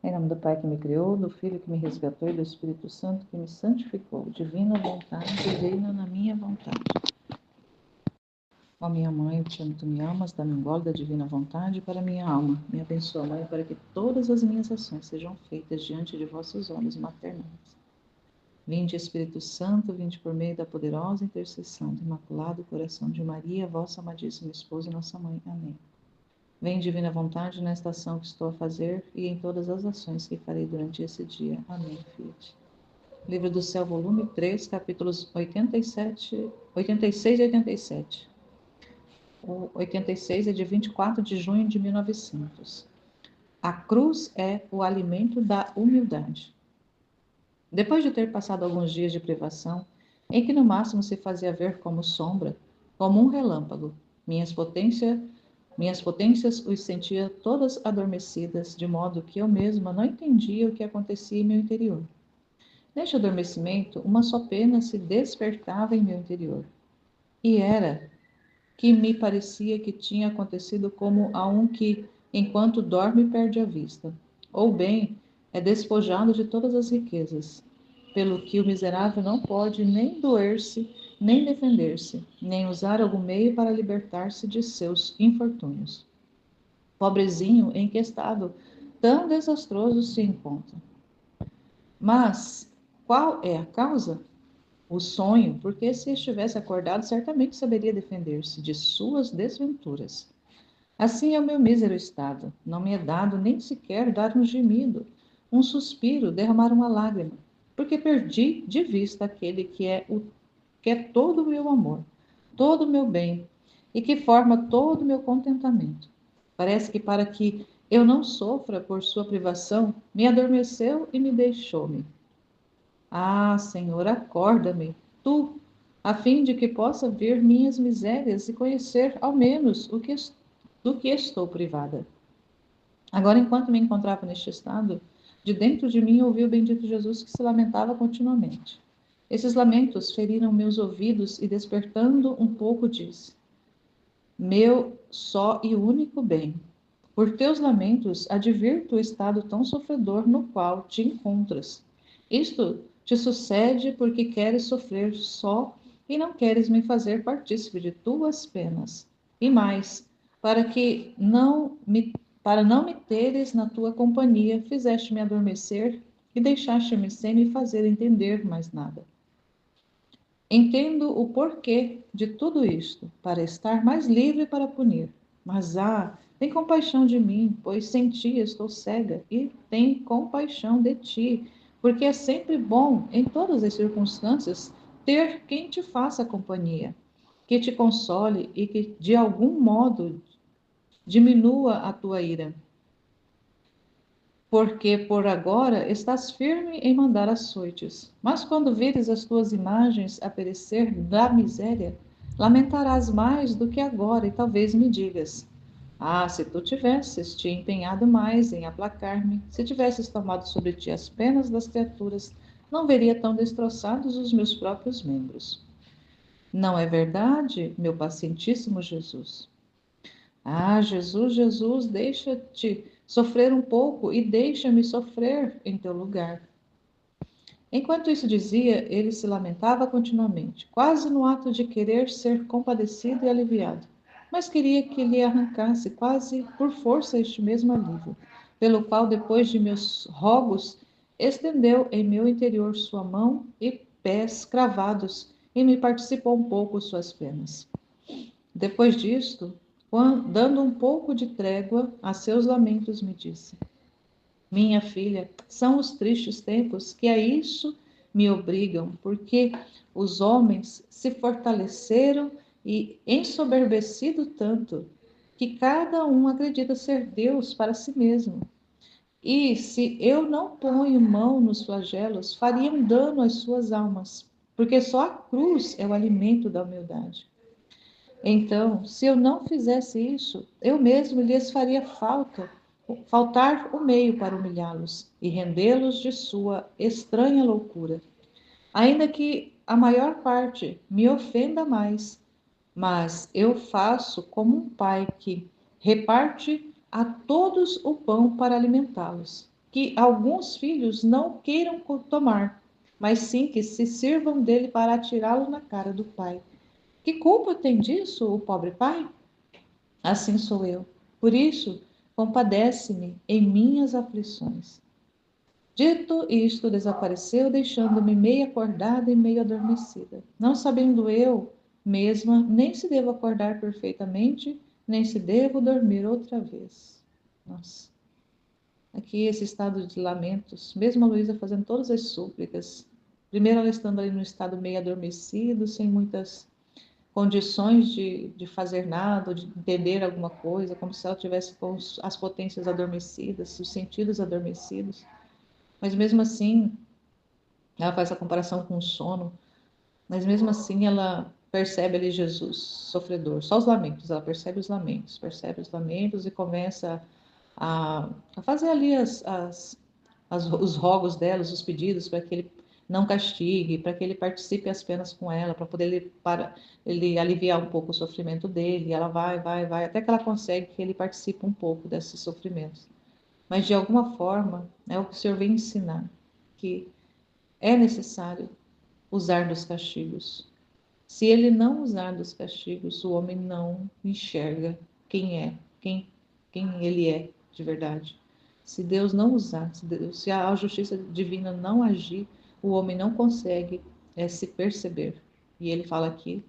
Em nome do Pai que me criou, do Filho que me resgatou e do Espírito Santo que me santificou. Divina vontade, reina na minha vontade. Ó minha mãe, eu te amo, tu me amas, dá-me um gole da divina vontade para minha alma. Me abençoa, mãe, para que todas as minhas ações sejam feitas diante de vossos olhos maternais. Vinde, Espírito Santo, vinde por meio da poderosa intercessão do Imaculado Coração de Maria, vossa amadíssima esposa e nossa mãe. Amém. Vem, divina vontade, nesta ação que estou a fazer e em todas as ações que farei durante esse dia. Amém, Fiat. Livro do Céu, volume 3, capítulos 86 e 87. O 86 é de 24 de junho de 1900. A cruz é o alimento da humildade. Depois de ter passado alguns dias de privação, em que no máximo se fazia ver como sombra, como um relâmpago, minhas potências os sentia todas adormecidas, de modo que eu mesma não entendia o que acontecia em meu interior. Neste adormecimento, uma só pena se despertava em meu interior, e era que me parecia que tinha acontecido como a um que, enquanto dorme, perde a vista, ou bem é despojado de todas as riquezas, pelo que o miserável não pode nem doer-se, nem defender-se, nem usar algum meio para libertar-se de seus infortúnios. Pobrezinho, em que estado tão desastroso se encontra? Mas qual é a causa? O sonho, porque se estivesse acordado, certamente saberia defender-se de suas desventuras. Assim é o meu mísero estado. Não me é dado nem sequer dar um gemido, um suspiro, derramar uma lágrima, porque perdi de vista aquele que é todo o meu amor, todo o meu bem e que forma todo o meu contentamento. Parece que para que eu não sofra por sua privação, me adormeceu e me deixou-me. Ah, Senhor, acorda-me, tu, a fim de que possa ver minhas misérias e conhecer ao menos do que estou privada. Agora, enquanto me encontrava neste estado, de dentro de mim ouvi o bendito Jesus que se lamentava continuamente. Esses lamentos feriram meus ouvidos e, despertando um pouco, disse: Meu só e único bem, por teus lamentos advirto o estado tão sofredor no qual te encontras. Isto te sucede porque queres sofrer só e não queres me fazer partícipe de tuas penas. E mais, para que não me para não me teres na tua companhia, fizeste-me adormecer e deixaste-me sem me fazer entender mais nada. Entendo o porquê de tudo isto, para estar mais livre para punir. Mas, tem compaixão de mim, pois sem ti estou cega, e tem compaixão de ti, porque é sempre bom, em todas as circunstâncias, ter quem te faça companhia, que te console e que, de algum modo, diminua a tua ira. Porque por agora estás firme em mandar açoites. Mas quando vires as tuas imagens a perecer da miséria, lamentarás mais do que agora e talvez me digas: Ah, se tu tivesses te empenhado mais em aplacar-me, se tivesses tomado sobre ti as penas das criaturas, não veria tão destroçados os meus próprios membros. Não é verdade, meu pacientíssimo Jesus? Ah, Jesus, Jesus, deixa-te sofrer um pouco e deixa-me sofrer em teu lugar. Enquanto isso dizia, ele se lamentava continuamente, quase no ato de querer ser compadecido e aliviado, mas queria que lhe arrancasse quase por força este mesmo alívio, pelo qual, depois de meus rogos, estendeu em meu interior sua mão e pés cravados e me participou um pouco suas penas. Depois disto, dando um pouco de trégua a seus lamentos, me disse: Minha filha, são os tristes tempos que a isso me obrigam, porque os homens se fortaleceram e ensoberbecido tanto que cada um acredita ser Deus para si mesmo. E se eu não ponho mão nos flagelos, fariam dano às suas almas, porque só a cruz é o alimento da humildade. Então, se eu não fizesse isso, eu mesmo lhes faria faltar o meio para humilhá-los e rendê-los de sua estranha loucura. Ainda que a maior parte me ofenda mais, mas eu faço como um pai que reparte a todos o pão para alimentá-los. que alguns filhos não queiram tomar, mas sim que se sirvam dele para atirá-lo na cara do pai. Que culpa tem disso, o pobre pai? Assim sou eu. Por isso, compadece-me em minhas aflições. Dito isto, desapareceu, deixando-me meio acordada e meio adormecida. Não sabendo eu mesma nem se devo acordar perfeitamente, nem se devo dormir outra vez. Nossa, aqui esse estado de lamentos, mesmo a Luísa fazendo todas as súplicas, primeiro ela estando ali no estado meio adormecido, sem muitas condições de fazer nada, de entender alguma coisa, como se ela tivesse com as potências adormecidas, os sentidos adormecidos. Mas mesmo assim, ela faz a comparação com o sono, mas mesmo assim ela percebe ali Jesus, sofredor, só os lamentos, ela percebe os lamentos e começa a fazer ali os rogos delas, os pedidos para que ele não castigue, para que ele participe as penas com ela, para poder ele aliviar um pouco o sofrimento dele. E ela vai, até que ela consegue que ele participe um pouco desses sofrimentos. Mas de alguma forma, é o que o Senhor vem ensinar, que é necessário usar dos castigos. Se ele não usar dos castigos, o homem não enxerga quem é, quem ele é de verdade. Se Deus não usar, se a justiça divina não agir, o homem não consegue se perceber. E ele fala aqui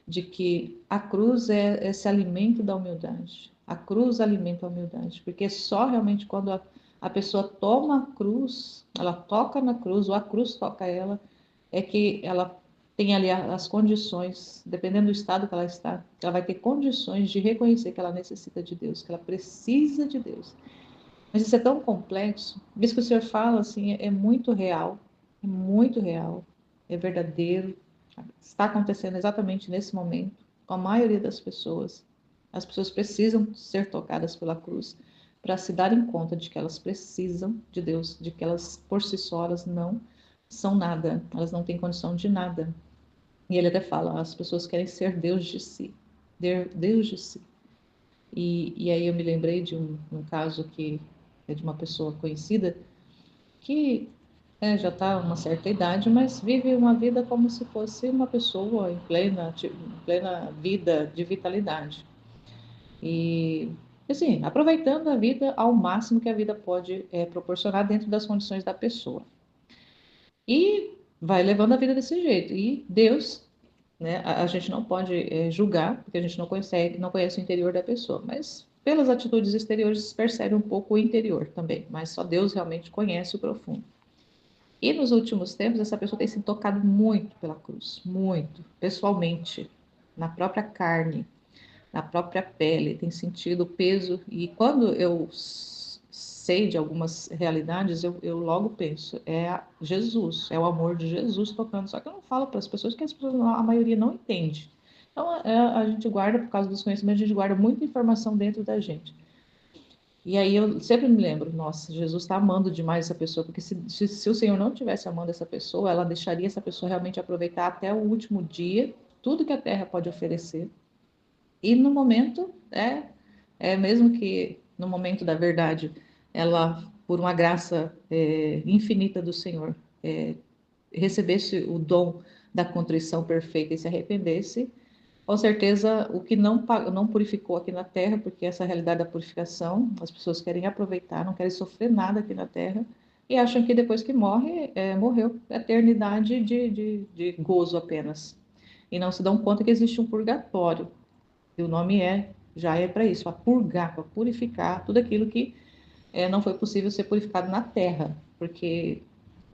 de que a cruz é esse alimento da humildade. A cruz alimenta a humildade, porque só realmente quando a pessoa toma a cruz, ela toca na cruz, ou a cruz toca ela, é que ela tem ali as condições, dependendo do estado que ela vai ter condições de reconhecer que ela necessita de Deus, que ela precisa de Deus. Mas isso é tão complexo, isso que o Senhor fala, assim, é muito real, é verdadeiro, está acontecendo exatamente nesse momento, com a maioria das pessoas. As pessoas precisam ser tocadas pela cruz para se darem conta de que elas precisam de Deus, de que elas, por si só, elas não são nada, elas não têm condição de nada. E ele até fala, as pessoas querem ser Deus de si, Deus de si. E aí eu me lembrei de um caso que é de uma pessoa conhecida que já está uma certa idade, mas vive uma vida como se fosse uma pessoa em plena vida de vitalidade. E, assim, aproveitando a vida ao máximo que a vida pode proporcionar dentro das condições da pessoa. E vai levando a vida desse jeito. E Deus, né, a gente não pode julgar, porque a gente não conhece o interior da pessoa, mas pelas atitudes exteriores se percebe um pouco o interior também, mas só Deus realmente conhece o profundo. E nos últimos tempos, essa pessoa tem sido tocada muito pela cruz, muito, pessoalmente, na própria carne, na própria pele, tem sentido o peso. E quando eu sei de algumas realidades, eu logo penso, é Jesus, é o amor de Jesus tocando. Só que eu não falo para as pessoas, que as pessoas, a maioria não entende. Então, a gente guarda, por causa dos conhecimentos, a gente guarda muita informação dentro da gente. E aí eu sempre me lembro, nossa, Jesus está amando demais essa pessoa, porque se o Senhor não tivesse amando essa pessoa, ela deixaria essa pessoa realmente aproveitar até o último dia, tudo que a terra pode oferecer. E no momento, mesmo que no momento da verdade, ela, por uma graça infinita do Senhor, recebesse o dom da contrição perfeita e se arrependesse, com certeza, o que não purificou aqui na Terra, porque essa é a realidade da purificação, as pessoas querem aproveitar, não querem sofrer nada aqui na Terra, e acham que depois que morre, morreu eternidade de gozo apenas. E não se dão conta que existe um purgatório, e o nome já é para isso, para purgar, para purificar tudo aquilo que não foi possível ser purificado na Terra, porque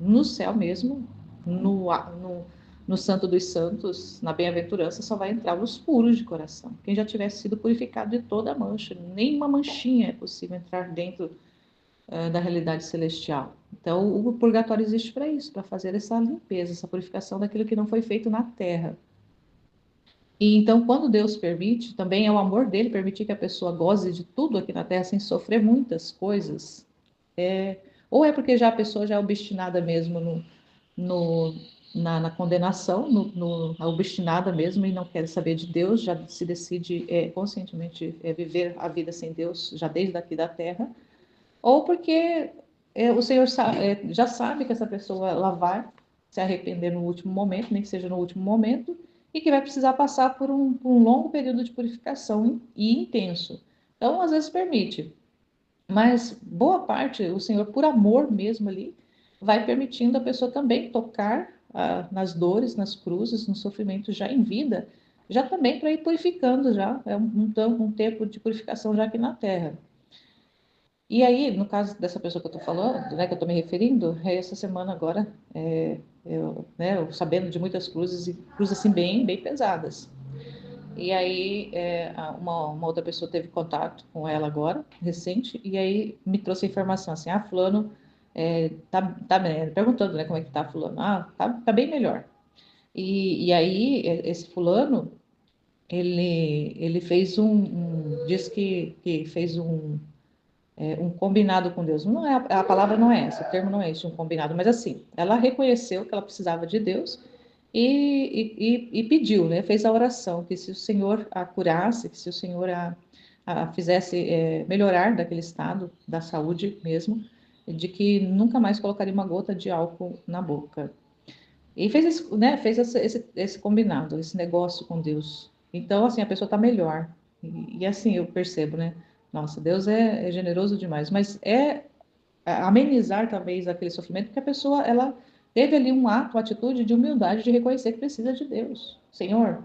no céu mesmo, no Santo dos Santos, na bem-aventurança, só vai entrar os puros de coração. Quem já tivesse sido purificado de toda a mancha, nem uma manchinha é possível entrar dentro da realidade celestial. Então, o purgatório existe para isso, para fazer essa limpeza, essa purificação daquilo que não foi feito na terra. E então, quando Deus permite, também é o amor dele permitir que a pessoa goze de tudo aqui na terra sem sofrer muitas coisas. Ou é porque já a pessoa já é obstinada mesmo no, na condenação, obstinada mesmo e não quer saber de Deus, já se decide conscientemente viver a vida sem Deus, já desde aqui da terra, ou porque o Senhor já sabe que essa pessoa ela vai se arrepender no último momento, nem que seja no último momento, e que vai precisar passar por um longo período de purificação e intenso. Então, às vezes permite, mas boa parte, o Senhor, por amor mesmo ali, vai permitindo a pessoa também tocar nas dores, nas cruzes, no sofrimento já em vida, já também para ir purificando já, um tempo de purificação já aqui na Terra. E aí, no caso dessa pessoa que eu estou falando, né, que eu estou me referindo, essa semana agora, eu sabendo de muitas cruzes, e cruzes assim bem pesadas. E aí, uma outra pessoa teve contato com ela agora, recente, e aí me trouxe a informação assim, fulano, perguntando, né, como é que tá fulano. Tá bem melhor. E aí, esse fulano, ele fez diz que fez um combinado com Deus. Não é, a palavra não é essa, o termo não é esse, um combinado, mas assim, ela reconheceu que ela precisava de Deus e pediu, né? Fez a oração, que se o Senhor a curasse, que se o Senhor a fizesse melhorar daquele estado da saúde mesmo, de que nunca mais colocaria uma gota de álcool na boca. E fez esse, né, fez esse combinado, esse negócio com Deus. Então, assim, a pessoa está melhor. E assim eu percebo, né? Nossa, Deus é generoso demais, mas amenizar talvez aquele sofrimento, porque a pessoa ela teve ali um ato, uma atitude de humildade, de reconhecer que precisa de Deus. Senhor,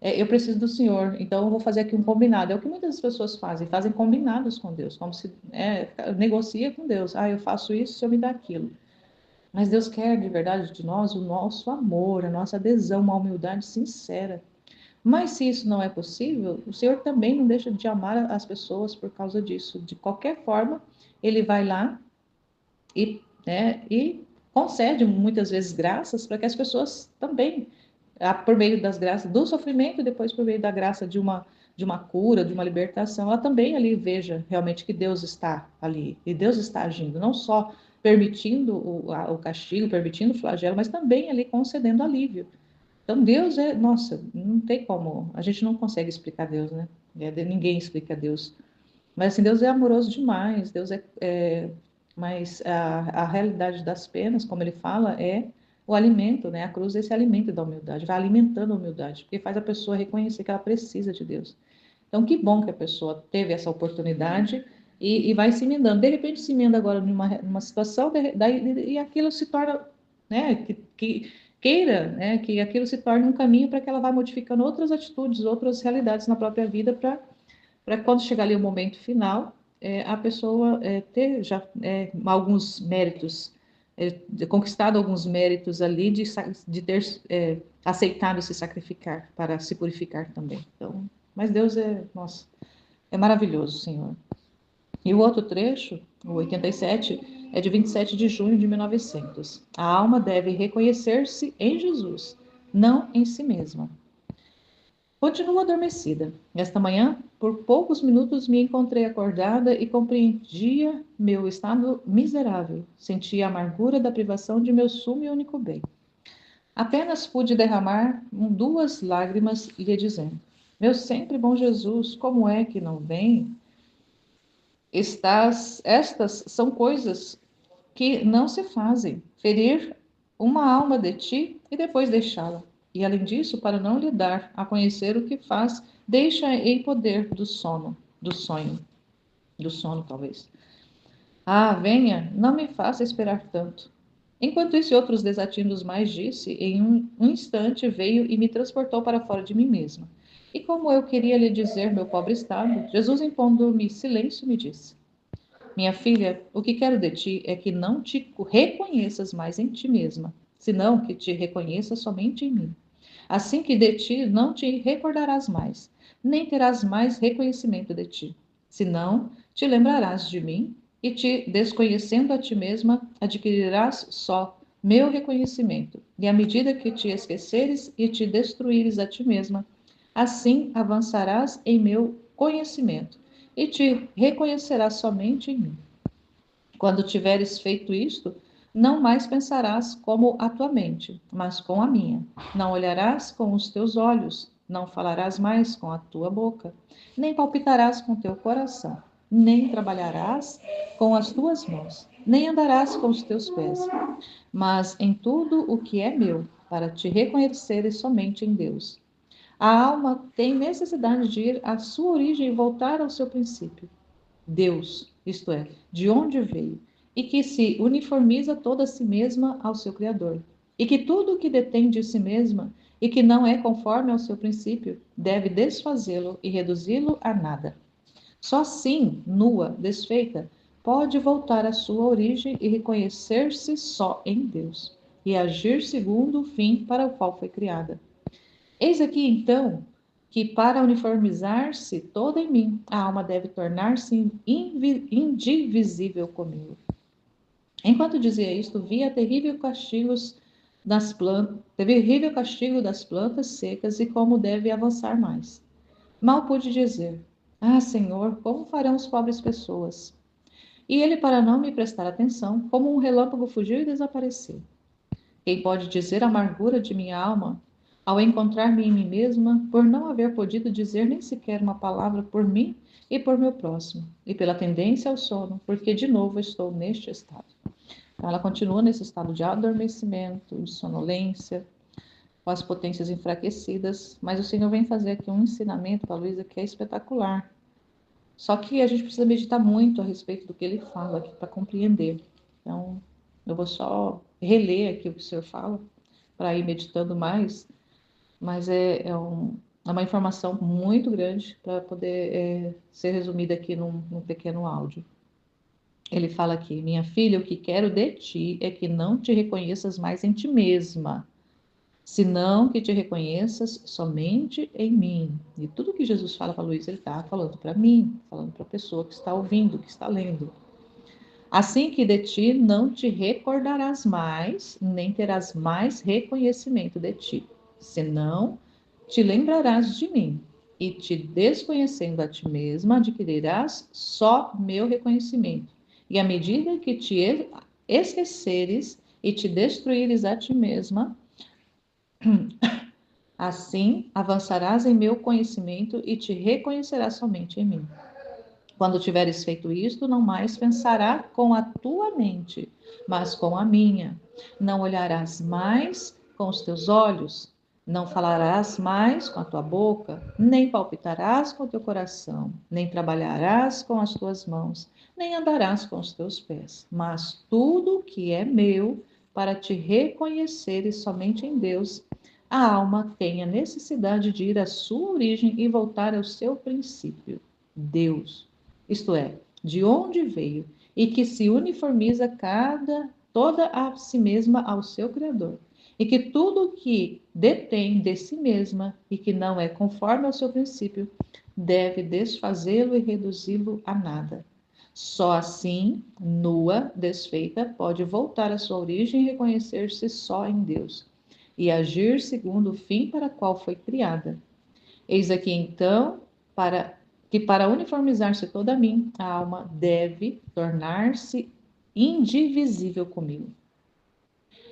eu preciso do Senhor, então eu vou fazer aqui um combinado. É o que muitas pessoas fazem combinados com Deus, como se negocia com Deus. Eu faço isso, o Senhor me dá aquilo. Mas Deus quer de verdade de nós o nosso amor, a nossa adesão, uma humildade sincera. Mas se isso não é possível, o Senhor também não deixa de amar as pessoas por causa disso. De qualquer forma, Ele vai lá e concede muitas vezes graças para que as pessoas também, por meio das graças do sofrimento, e depois por meio da graça de uma cura, de uma libertação, ela também ali veja realmente que Deus está ali e Deus está agindo, não só permitindo o castigo, permitindo o flagelo, mas também ali concedendo alívio. Então Deus nossa, não tem como, a gente não consegue explicar Deus, né? Ninguém explica Deus. Mas assim, Deus é amoroso demais, mas a realidade das penas, como ele fala, é o alimento, né? A cruz é esse alimento da humildade, vai alimentando a humildade, porque faz a pessoa reconhecer que ela precisa de Deus. Então, que bom que a pessoa teve essa oportunidade e vai se emendando. De repente, se emenda agora numa situação, e aquilo se torna, né? Que queira, né? Que aquilo se torne um caminho para que ela vá modificando outras atitudes, outras realidades na própria vida para quando chegar ali o momento final, a pessoa ter já alguns méritos, conquistado alguns méritos ali de ter aceitado se sacrificar para se purificar também. Então, mas Deus nossa, é maravilhoso, Senhor. E o outro trecho, o 87, é de 27 de junho de 1900. A alma deve reconhecer-se em Jesus, não em si mesma. Continuo adormecida. Esta manhã, por poucos minutos, me encontrei acordada e compreendia meu estado miserável. Sentia a amargura da privação de meu sumo e único bem. Apenas pude derramar duas lágrimas, lhe dizendo: Meu sempre bom Jesus, como é que não vem? Estas são coisas que não se fazem. Ferir uma alma de ti e depois deixá-la. E além disso, para não lhe dar a conhecer o que faz, deixa em poder do sono talvez. Venha, não me faça esperar tanto. Enquanto isso, outros desatinos mais disse, em um instante veio e me transportou para fora de mim mesma. E como eu queria lhe dizer meu pobre estado, Jesus, impondo-me silêncio, me disse: Minha filha, o que quero de ti é que não te reconheças mais em ti mesma, senão que te reconheças somente em mim. Assim que de ti não te recordarás mais, nem terás mais reconhecimento de ti. Senão te lembrarás de mim e te desconhecendo a ti mesma, adquirirás só meu reconhecimento. E à medida que te esqueceres e te destruíres a ti mesma, assim avançarás em meu conhecimento e te reconhecerás somente em mim. Quando tiveres feito isto, não mais pensarás como a tua mente, mas com a minha. Não olharás com os teus olhos, não falarás mais com a tua boca, nem palpitarás com teu coração, nem trabalharás com as tuas mãos, nem andarás com os teus pés, mas em tudo o que é meu, para te reconheceres somente em Deus. A alma tem necessidade de ir à sua origem e voltar ao seu princípio. Deus, isto é, de onde veio, e que se uniformiza toda a si mesma ao seu Criador, e que tudo o que detém de si mesma e que não é conforme ao seu princípio, deve desfazê-lo e reduzi-lo a nada. Só assim, nua, desfeita, pode voltar à sua origem e reconhecer-se só em Deus, e agir segundo o fim para o qual foi criada. Eis aqui, então, que para uniformizar-se toda em mim, a alma deve tornar-se indivisível comigo. Enquanto dizia isto, via terrível castigo das plantas secas e como deve avançar mais. Mal pude dizer: Ah, Senhor, como farão as pobres pessoas? E ele, para não me prestar atenção, como um relâmpago fugiu e desapareceu. Quem pode dizer a amargura de minha alma ao encontrar-me em mim mesma por não haver podido dizer nem sequer uma palavra por mim e por meu próximo, e pela tendência ao sono, porque de novo estou neste estado. Então, ela continua nesse estado de adormecimento, de sonolência, com as potências enfraquecidas, mas o Senhor vem fazer aqui um ensinamento para a Luísa que é espetacular. Só que a gente precisa meditar muito a respeito do que ele fala aqui para compreender. Então, eu vou só reler aqui o que o Senhor fala para ir meditando mais, mas é uma informação muito grande para poder ser resumida aqui num pequeno áudio. Ele fala aqui: minha filha, o que quero de ti é que não te reconheças mais em ti mesma, senão que te reconheças somente em mim. E tudo que Jesus fala para Luiz, ele está falando para mim, falando para a pessoa que está ouvindo, que está lendo. Assim que de ti não te recordarás mais, nem terás mais reconhecimento de ti, senão te lembrarás de mim, e te desconhecendo a ti mesma, adquirirás só meu reconhecimento. E à medida que te esqueceres e te destruíres a ti mesma, assim avançarás em meu conhecimento e te reconhecerás somente em mim. Quando tiveres feito isto, não mais pensará com a tua mente, mas com a minha. Não olharás mais com os teus olhos, não falarás mais com a tua boca, nem palpitarás com o teu coração, nem trabalharás com as tuas mãos, nem andarás com os teus pés. Mas tudo que é meu, para te reconheceres somente em Deus, a alma tem a necessidade de ir à sua origem e voltar ao seu princípio, Deus. Isto é, de onde veio, e que se uniformiza toda a si mesma ao seu Criador, e que tudo o que detém de si mesma e que não é conforme ao seu princípio, deve desfazê-lo e reduzi-lo a nada. Só assim, nua, desfeita, pode voltar à sua origem e reconhecer-se só em Deus, e agir segundo o fim para o qual foi criada. Eis aqui então, para uniformizar-se toda a mim, a alma deve tornar-se indivisível comigo.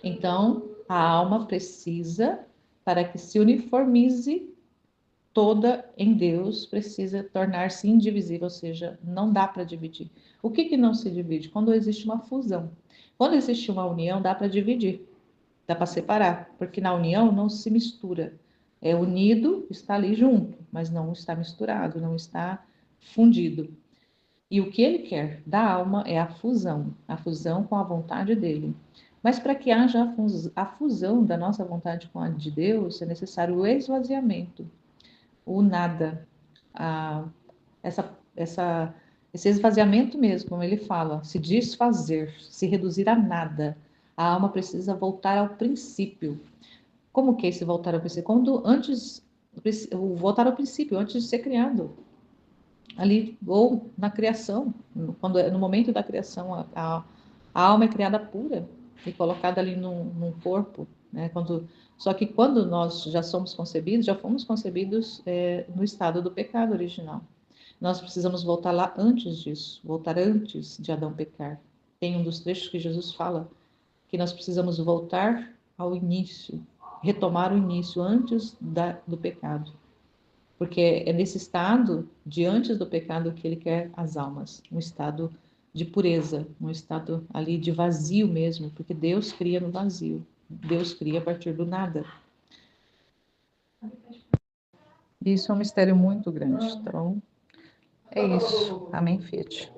Então, a alma precisa, para que se uniformize toda em Deus, precisa tornar-se indivisível, ou seja, não dá para dividir. O que não se divide? Quando existe uma fusão. Quando existe uma união, dá para dividir, dá para separar, porque na união não se mistura. É unido, está ali junto, mas não está misturado, não está fundido. E o que ele quer da alma é a fusão com a vontade dele. Mas para que haja a fusão da nossa vontade com a de Deus, é necessário o esvaziamento, o nada, a, esse esvaziamento mesmo, como ele fala, se desfazer, se reduzir a nada. A alma precisa voltar ao princípio. Como que é esse voltar ao princípio? Quando antes, o voltar ao princípio, antes de ser criado. Ali, ou na criação, no momento da criação, a alma é criada pura e colocada ali num corpo, né? Só que quando nós já somos concebidos, já fomos concebidos no estado do pecado original. Nós precisamos voltar lá antes disso, voltar antes de Adão pecar. Tem um dos trechos que Jesus fala que nós precisamos voltar ao início, retomar o início antes do pecado. Porque é nesse estado de antes do pecado que ele quer as almas, um estado de pureza, um estado ali de vazio mesmo, porque Deus cria no vazio, Deus cria a partir do nada. Isso é um mistério muito grande. Então, é isso. Amém, Fiat.